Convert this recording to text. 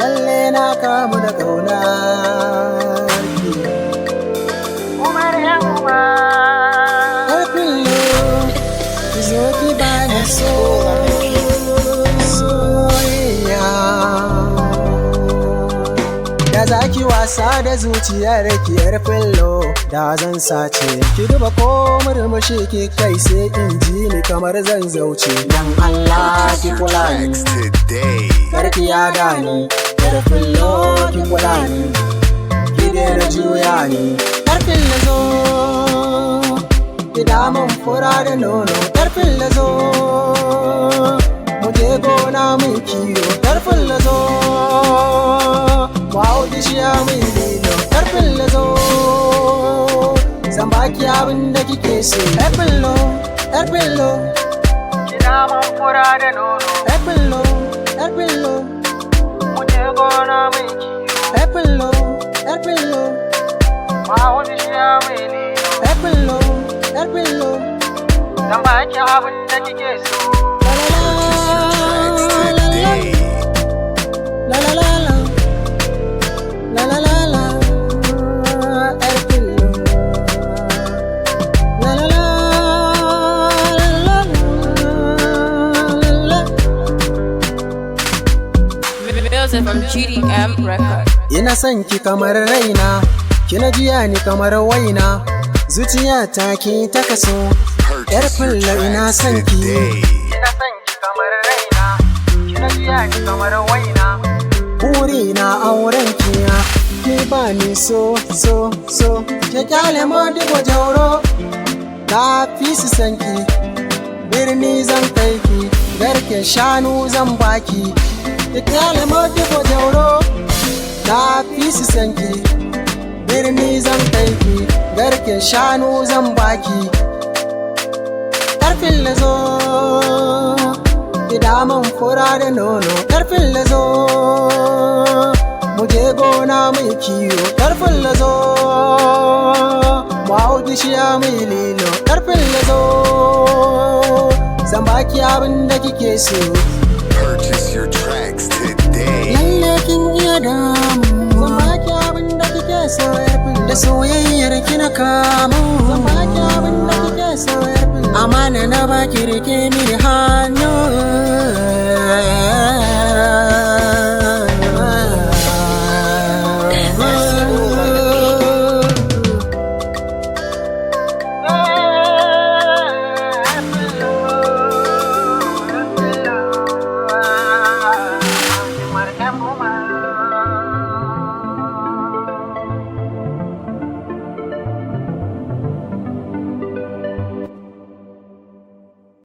lalle na kamu da ƙaunarki. Umar yan Umar, Har kullum ki zo ki bani soyayya. Da za ki wasa da zuciyar ki yar fillo da zan sace ki duba ko murmushi ki kai sai in ji ni kamar zan zauce. Dan Allah ki kula ni karki ya gani yar fillo ki kula ni ki daina juya ni. Yar fillo zo ki damun fura da nono. Yar fillo zo mu je gona mun kiwo. Yar fillo zo wow, bishiya mai lilo. Yar fillo zo zan baki abin da kike so. Yar fillo, yar fillo, kina man fura da nono. yar fillo, yar fillo, Mu je gona mai kiwo, yar fillo, yar fillo, ba wani shiya mai lilo. yar fillo, yar fillo. Zan baki abin da kike so. La la la la, la la la la, yar fillo. La la la la la la. Music from GDM Record. Ina son ki kamar raina, kina jiya ni kamar waina, zuciya ta ki ta kaso. Yar fillo ina son ki, Ina son ki kamar raina, kina jiya ni kamar waina. buri na auren kiya, ki ba ni so. Ke kyale modibo jauro, na fi su san ki, birni zan kai ki, garken shanu zan baki. Ke kyale modibo jauro, na fi su san ki, birni zan kai ki, garken shanu zan baki. Ƙarfin lazo ki damun fura da nono. Ƙarfin lazo mu je gona mai kiwo. Ƙarfin lazo mu hau bishiya mai lilo. Ƙarfin lazo zan baki abin da kike so. Purchase your tracks today. Lalle kin iya damu, zan baki abin da kike so. Da soyayyar kina kamu, zan baki abin da kike so. Amana na baki rike mini hannu.